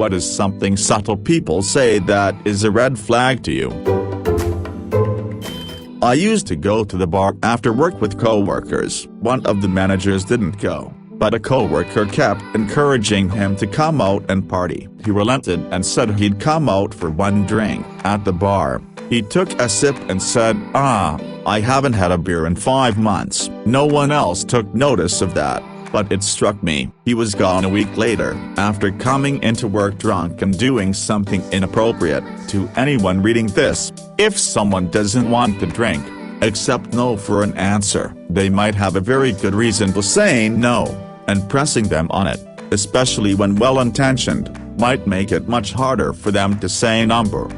What is something subtle people say that is a red flag to you? I used to go to the bar after work with co-workers. One of the managers didn't go, but a co-worker kept encouraging him to come out and party. He relented and said he'd come out for one drink. At the bar, he took a sip and said, I haven't had a beer in 5 months. No one else took notice of that, but it struck me. He was gone a week later, after coming into work drunk and doing something inappropriate. To anyone reading this, if someone doesn't want to drink, accept no for an answer. They might have a very good reason for saying no, and pressing them on it, especially when well-intentioned, might make it much harder for them to say number.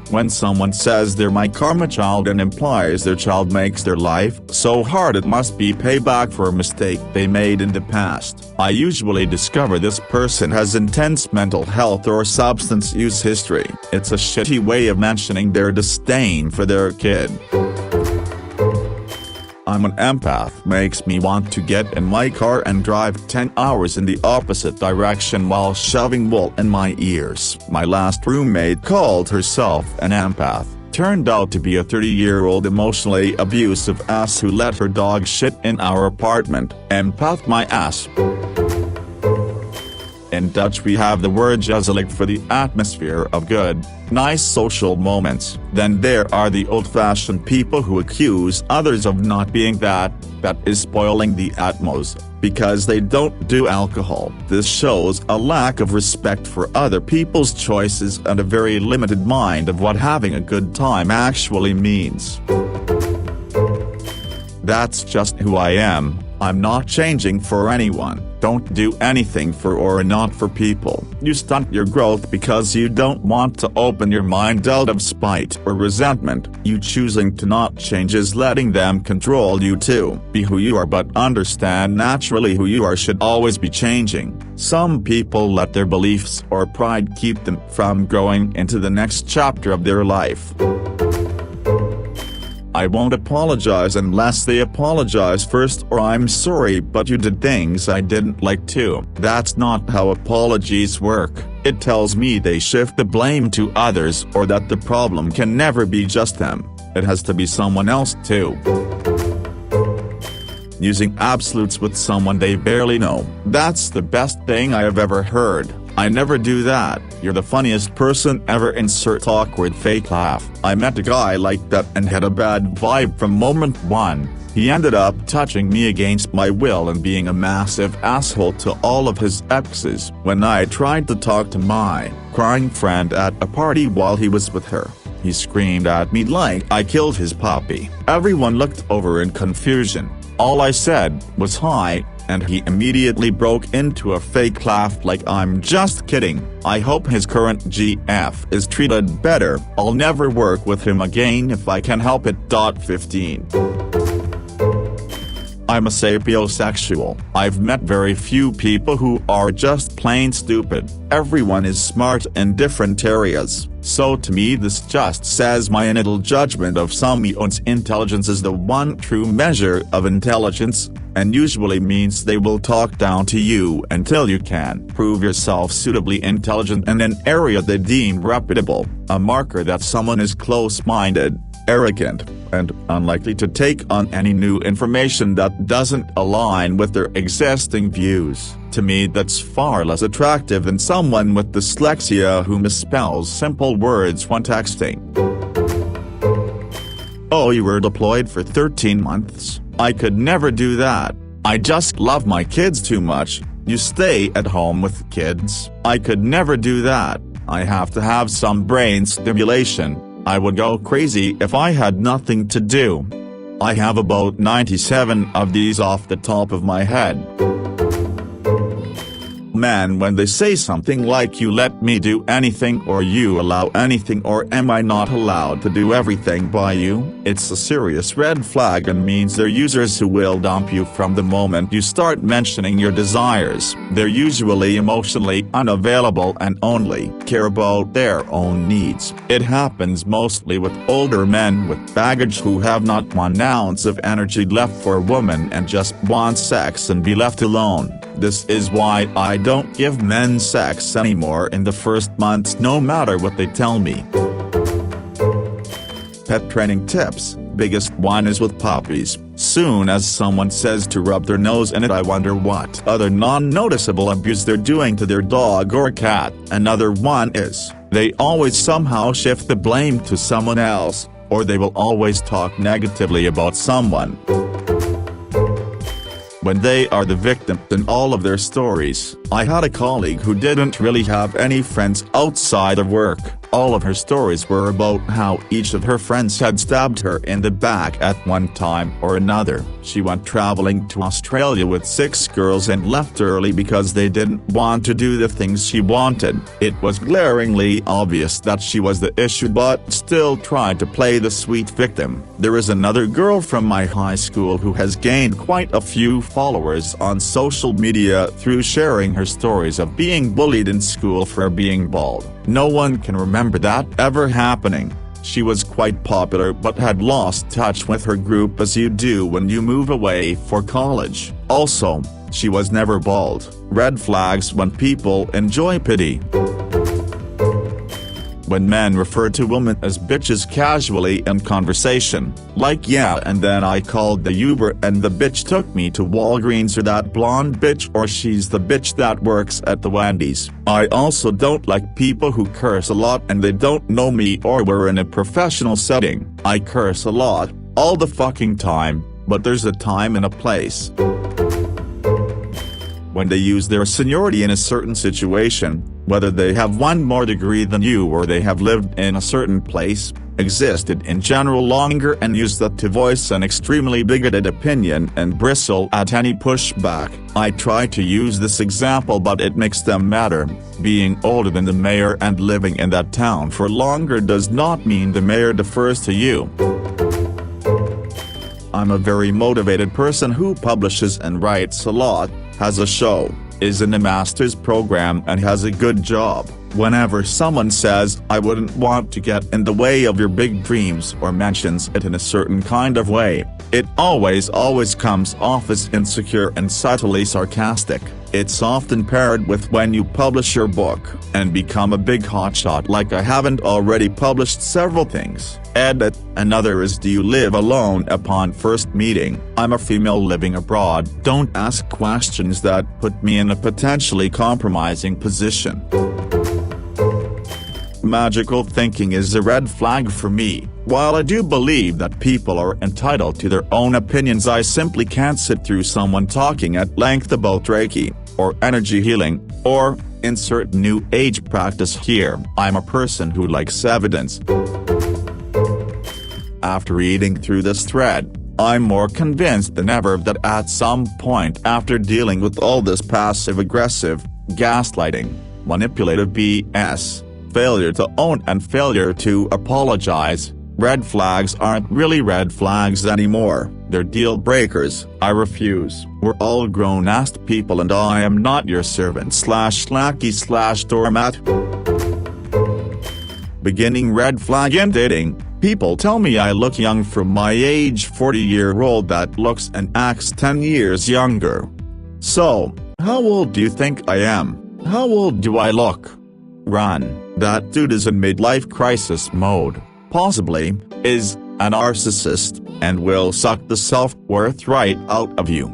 When someone says they're my karma child and implies their child makes their life so hard it must be payback for a mistake they made in the past, I usually discover this person has intense mental health or substance use history. It's a shitty way of mentioning their disdain for their kid. I'm an empath. Makes me want to get in my car and drive 10 hours in the opposite direction while shoving wool in my ears. My last roommate called herself an empath. Turned out to be a 30-year-old emotionally abusive ass who let her dog shit in our apartment. Empath my ass. In Dutch we have the word gezellig for the atmosphere of good, nice social moments. Then there are the old-fashioned people who accuse others of not being that is spoiling the atmos, because they don't do alcohol. This shows a lack of respect for other people's choices and a very limited mind of what having a good time actually means. That's just who I am. I'm not changing for anyone. Don't do anything for or not for people. You stunt your growth because you don't want to open your mind out of spite or resentment. You choosing to not change is letting them control you too. Be who you are, but understand naturally who you are should always be changing. Some people let their beliefs or pride keep them from growing into the next chapter of their life. I won't apologize unless they apologize first, or I'm sorry but you did things I didn't like too. That's not how apologies work. It tells me they shift the blame to others or that the problem can never be just them. It has to be someone else too. Using absolutes with someone they barely know. That's the best thing I have ever heard. I never do that. You're the funniest person ever. Insert awkward fake laugh. I met a guy like that and had a bad vibe from moment one. He ended up touching me against my will and being a massive asshole to all of his exes. When I tried to talk to my crying friend at a party while he was with her, he screamed at me like I killed his puppy. Everyone looked over in confusion. All I said was hi, and he immediately broke into a fake laugh like I'm just kidding. I hope his current GF is treated better. I'll never work with him again if I can help it. 15. I'm a sapiosexual. I've met very few people who are just plain stupid. Everyone is smart in different areas. So to me this just says my initial judgment of someone's intelligence is the one true measure of intelligence, and usually means they will talk down to you until you can prove yourself suitably intelligent in an area they deem reputable, a marker that someone is close-minded, arrogant, and unlikely to take on any new information that doesn't align with their existing views. To me that's far less attractive than someone with dyslexia who misspells simple words when texting. Oh, you were deployed for 13 months? I could never do that. I just love my kids too much. You stay at home with kids? I could never do that. I have to have some brain stimulation. I would go crazy if I had nothing to do. I have about 97 of these off the top of my head. Man, when they say something like you let me do anything or you allow anything or am I not allowed to do everything by you, it's a serious red flag and means they're users who will dump you from the moment you start mentioning your desires. They're usually emotionally unavailable and only care about their own needs. It happens mostly with older men with baggage who have not 1 ounce of energy left for a woman and just want sex and be left alone. This is why I don't give men sex anymore in the first months no matter what they tell me. Pet training tips. Biggest one is with puppies. Soon as someone says to rub their nose in it, I wonder what other non-noticeable abuse they're doing to their dog or cat. Another one is, they always somehow shift the blame to someone else, or they will always talk negatively about someone when they are the victim in all of their stories. I had a colleague who didn't really have any friends outside of work. All of her stories were about how each of her friends had stabbed her in the back at one time or another. She went traveling to Australia with 6 girls and left early because they didn't want to do the things she wanted. It was glaringly obvious that she was the issue, but still tried to play the sweet victim. There is another girl from my high school who has gained quite a few followers on social media through sharing her stories of being bullied in school for being bald. No one can remember that ever happening. She was quite popular but had lost touch with her group, as you do when you move away for college. Also, she was never bald. Red flags when people enjoy pity. When men refer to women as bitches casually in conversation, like yeah and then I called the Uber and the bitch took me to Walgreens, or that blonde bitch, or she's the bitch that works at the Wendy's. I also don't like people who curse a lot and they don't know me or we're in a professional setting. I curse a lot, all the fucking time, but there's a time and a place. When they use their seniority in a certain situation, whether they have one more degree than you or they have lived in a certain place, existed in general longer, and use that to voice an extremely bigoted opinion and bristle at any pushback. I try to use this example but it makes them matter. Being older than the mayor and living in that town for longer does not mean the mayor defers to you. I'm a very motivated person who publishes and writes a lot, has a show, is in a master's program and has a good job. Whenever someone says I wouldn't want to get in the way of your big dreams or mentions it in a certain kind of way, it always comes off as insecure and subtly sarcastic. It's often paired with when you publish your book and become a big hotshot like I haven't already published several things. Edit. Another is, do you live alone upon first meeting? I'm a female living abroad. Don't ask questions that put me in a potentially compromising position. Magical thinking is a red flag for me. While I do believe that people are entitled to their own opinions, I simply can't sit through someone talking at length about Reiki, or energy healing, or insert new age practice here. I'm a person who likes evidence. After reading through this thread, I'm more convinced than ever that at some point after dealing with all this passive-aggressive, gaslighting, manipulative BS, failure to own and failure to apologize, red flags aren't really red flags anymore, they're deal breakers. I refuse. We're all grown-ass people and I am not your servant/lackey/doormat. Beginning red flag in dating. People tell me I look young from my age, 40-year-old that looks and acts 10 years younger. So, how old do you think I am? How old do I look? Run. That dude is in midlife crisis mode, possibly, is a narcissist, and will suck the self-worth right out of you.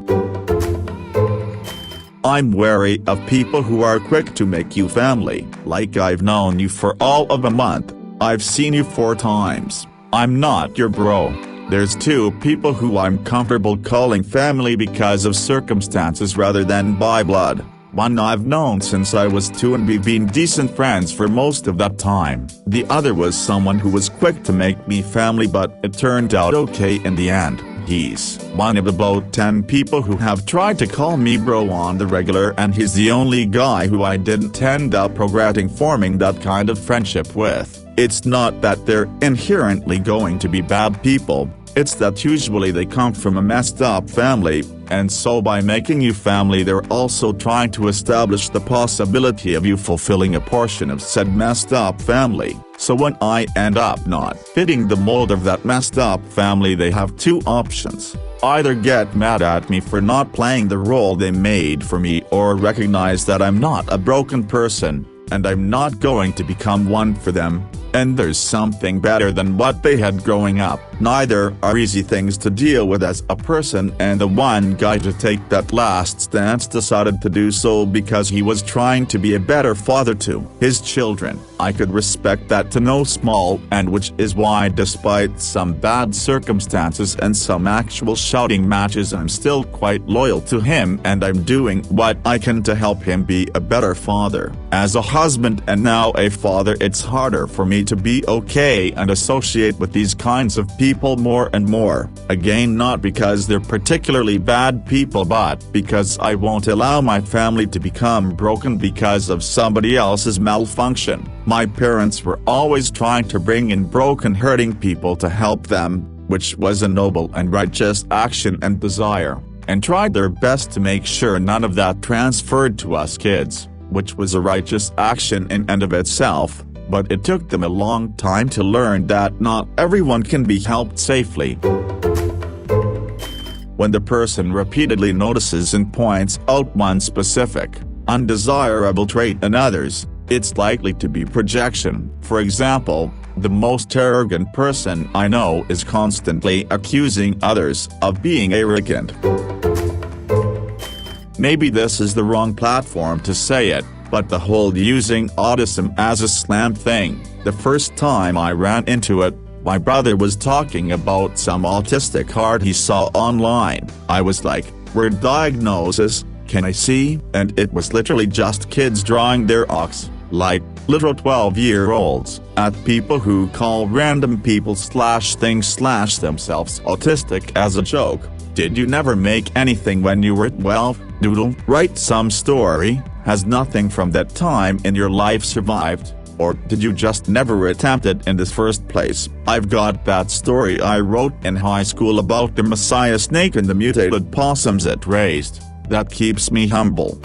I'm wary of people who are quick to make you family. Like, I've known you for all of a month, I've seen you 4 times, I'm not your bro. There's 2 people who I'm comfortable calling family because of circumstances rather than by blood. One I've known since I was 2 and we've been decent friends for most of that time. The other was someone who was quick to make me family, but it turned out okay in the end. He's one of about 10 people who have tried to call me bro on the regular, and he's the only guy who I didn't end up regretting forming that kind of friendship with. It's not that they're inherently going to be bad people, it's that usually they come from a messed up family, and so by making you family they're also trying to establish the possibility of you fulfilling a portion of said messed up family. So when I end up not fitting the mold of that messed up family, they have 2 options. either get mad at me for not playing the role they made for me or recognize that I'm not a broken person, and I'm not going to become one for them, and there's something better than what they had growing up. Neither are easy things to deal with as a person, and the one guy to take that last stance decided to do so because he was trying to be a better father to his children. I could respect that to no small end, which is why despite some bad circumstances and some actual shouting matches, I'm still quite loyal to him, and I'm doing what I can to help him be a better father. As a husband and now a father, it's harder for me to be okay and associate with these kinds of people more and more. Again, not because they're particularly bad people, but because I won't allow my family to become broken because of somebody else's malfunction. My parents were always trying to bring in broken, hurting people to help them, which was a noble and righteous action and desire, and tried their best to make sure none of that transferred to us kids, which was a righteous action in and of itself. But it took them a long time to learn that not everyone can be helped safely. When the person repeatedly notices and points out one specific, undesirable trait in others, it's likely to be projection. For example, the most arrogant person I know is constantly accusing others of being arrogant. Maybe this is the wrong platform to say it, but the whole using autism as a slam thing, the first time I ran into it, my brother was talking about some autistic art he saw online. I was like, "Word diagnosis, can I see?" And it was literally just kids drawing their ox, like literal 12-year-olds, at people who call random people /things themselves autistic as a joke. Did you never make anything when you were 12? Doodle? Write some story? Has nothing from that time in your life survived? Or did you just never attempt it in the first place? I've got that story I wrote in high school about the Messiah snake and the mutated possums it raised. That keeps me humble.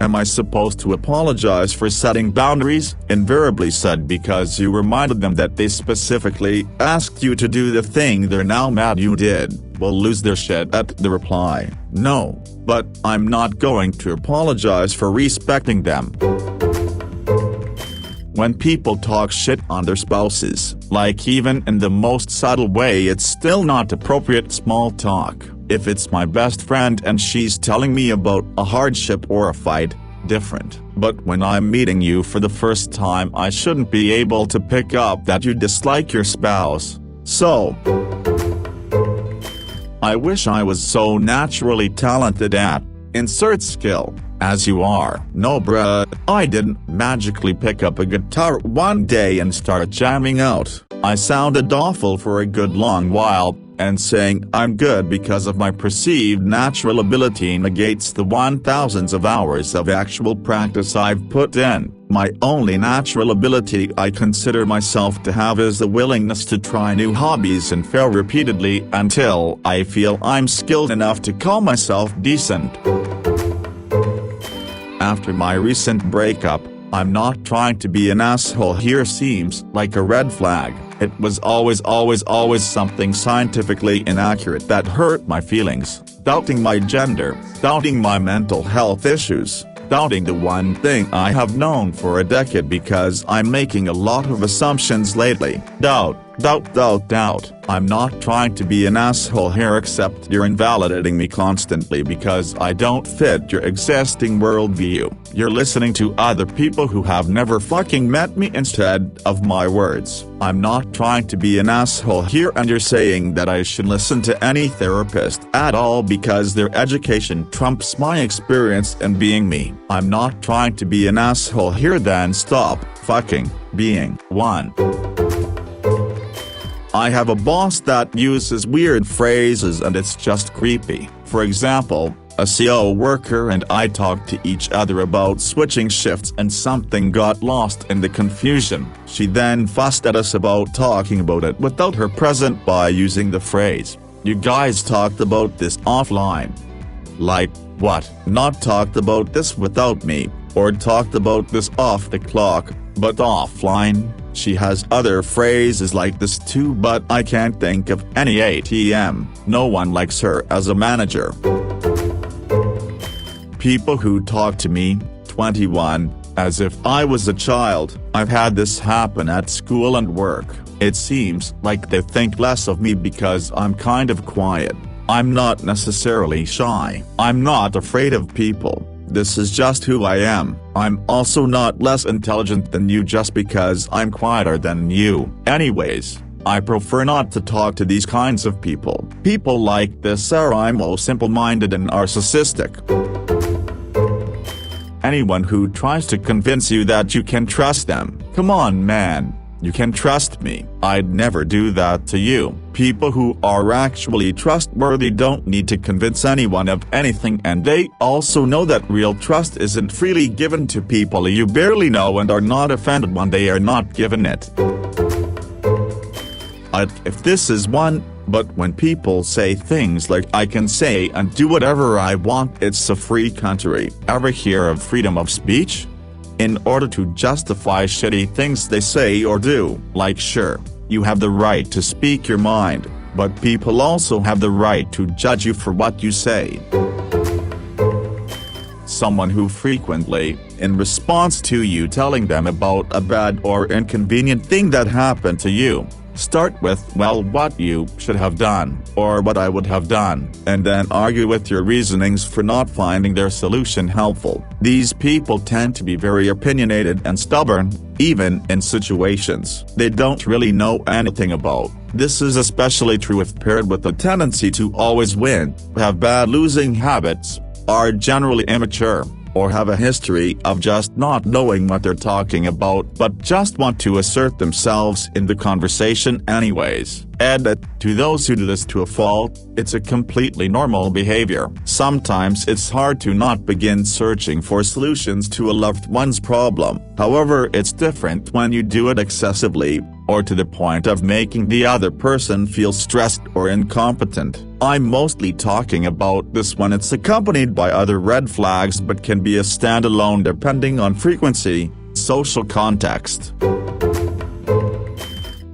Am I supposed to apologize for setting boundaries? Invariably said because you reminded them that they specifically asked you to do the thing they're now mad you did. Will lose their shit at the reply. No, but I'm not going to apologize for respecting them. When people talk shit on their spouses, like even in the most subtle way, it's still not appropriate small talk. If it's my best friend and she's telling me about a hardship or a fight, different. But when I'm meeting you for the first time, I shouldn't be able to pick up that you dislike your spouse. So, I wish I was so naturally talented at insert skill as you are. No bruh, I didn't magically pick up a guitar one day and start jamming out. I sounded awful for a good long while, and saying I'm good because of my perceived natural ability negates the 1,000s of hours of actual practice I've put in. My only natural ability I consider myself to have is the willingness to try new hobbies and fail repeatedly until I feel I'm skilled enough to call myself decent. After my recent breakup, I'm not trying to be an asshole here. Seems like a red flag. It was always something scientifically inaccurate that hurt my feelings. Doubting my gender, doubting my mental health issues, doubting the one thing I have known for a decade because I'm making a lot of assumptions lately. Doubt. I'm not trying to be an asshole here, except you're invalidating me constantly because I don't fit your existing worldview. You're listening to other people who have never fucking met me instead of my words. I'm not trying to be an asshole here, and you're saying that I should listen to any therapist at all because their education trumps my experience in being me. I'm not trying to be an asshole here. Then stop fucking being one. I have a boss that uses weird phrases and it's just creepy. For example, a CO worker and I talked to each other about switching shifts and something got lost in the confusion. She then fussed at us about talking about it without her present by using the phrase, "You guys talked about this offline." Like, what? Not talked about this without me, or talked about this off the clock, but offline? She has other phrases like this too, but I can't think of any. ATM, no one likes her as a manager. People who talk to me, 21, as if I was a child. I've had this happen at school and work. It seems like they think less of me because I'm kind of quiet. I'm not necessarily shy. I'm not afraid of people. This is just who I am. I'm also not less intelligent than you just because I'm quieter than you. Anyways, I prefer not to talk to these kinds of people. People like this are emo, simple-minded and narcissistic. Anyone who tries to convince you that you can trust them, come on man, you can trust me. I'd never do that to you. People who are actually trustworthy don't need to convince anyone of anything, and they also know that real trust isn't freely given to people you barely know and are not offended when they are not given it. If this is one, but when people say things like I can say and do whatever I want, it's a free country. Ever hear of freedom of speech? In order to justify shitty things they say or do, like sure, you have the right to speak your mind, but people also have the right to judge you for what you say. Someone who frequently, in response to you telling them about a bad or inconvenient thing that happened to you, start with, well, what you should have done, or what I would have done, and then argue with your reasonings for not finding their solution helpful. These people tend to be very opinionated and stubborn, even in situations they don't really know anything about. This is especially true if paired with a tendency to always win, have bad losing habits, are generally immature, or have a history of just not knowing what they're talking about but just want to assert themselves in the conversation anyways. To those who do this to a fault, it's a completely normal behavior. Sometimes it's hard to not begin searching for solutions to a loved one's problem. However, it's different when you do it excessively, or to the point of making the other person feel stressed or incompetent. I'm mostly talking about this when it's accompanied by other red flags but can be a standalone depending on frequency, social context.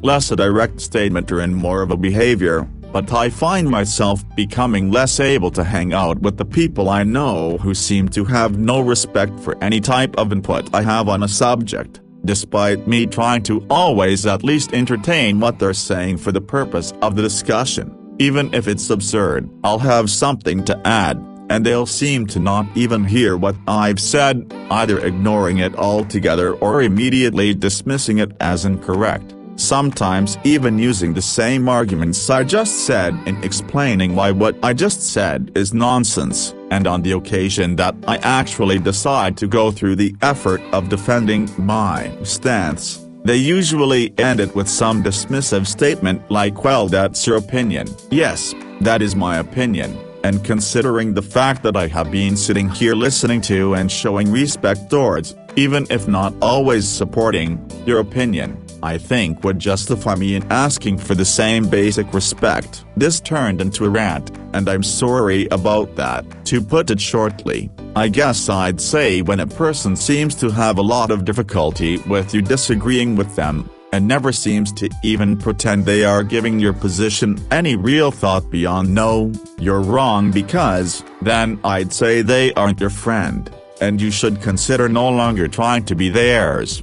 Less a direct statement or in more of a behavior, but I find myself becoming less able to hang out with the people I know who seem to have no respect for any type of input I have on a subject, despite me trying to always at least entertain what they're saying for the purpose of the discussion. Even if it's absurd, I'll have something to add, and they'll seem to not even hear what I've said, either ignoring it altogether or immediately dismissing it as incorrect. Sometimes even using the same arguments I just said in explaining why what I just said is nonsense, and on the occasion that I actually decide to go through the effort of defending my stance, they usually end it with some dismissive statement like, well, that's your opinion. Yes, that is my opinion, and considering the fact that I have been sitting here listening to and showing respect towards, even if not always supporting, your opinion, I think would justify me in asking for the same basic respect. This turned into a rant, and I'm sorry about that. To put it shortly, I guess I'd say when a person seems to have a lot of difficulty with you disagreeing with them, and never seems to even pretend they are giving your position any real thought beyond no, you're wrong because, then I'd say they aren't your friend, and you should consider no longer trying to be theirs.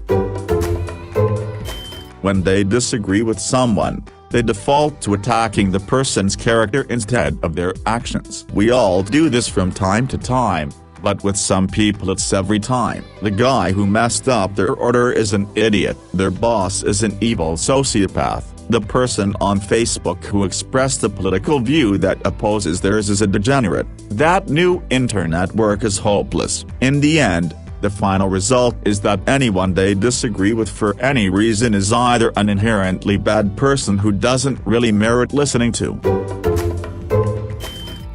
When they disagree with someone, they default to attacking the person's character instead of their actions. We all do this from time to time, but with some people it's every time. The guy who messed up their order is an idiot, their boss is an evil sociopath, the person on Facebook who expressed a political view that opposes theirs is a degenerate. That new internet work is hopeless. In the end, the final result is that anyone they disagree with for any reason is either an inherently bad person who doesn't really merit listening to.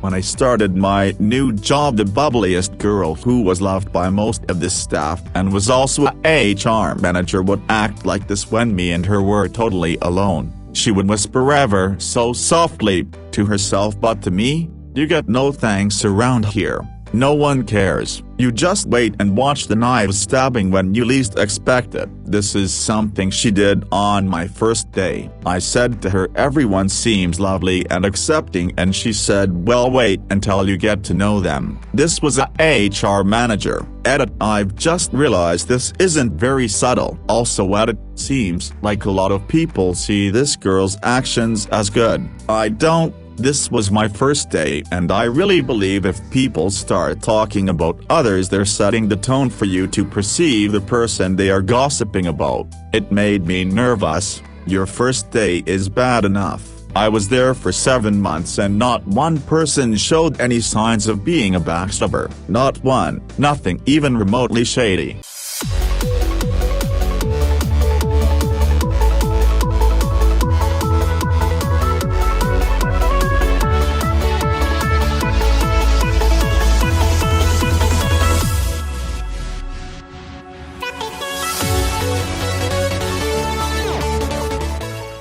When I started my new job, the bubbliest girl who was loved by most of the staff and was also a HR manager would act like this when me and her were totally alone. She would whisper ever so softly to herself but to me, "You get no thanks around here." No one cares. You just wait and watch the knives stabbing when you least expect it. This is something she did on my first day. I said to her, everyone seems lovely and accepting, and she said, well, wait until you get to know them. This was a HR manager. Edit. I've just realized this isn't very subtle. Also, edit. Seems like a lot of people see this girl's actions as good. I don't. This was my first day, and I really believe if people start talking about others, they're setting the tone for you to perceive the person they are gossiping about. It made me nervous. Your first day is bad enough. I was there for 7 months and not one person showed any signs of being a backstabber. Not one. Nothing even remotely shady.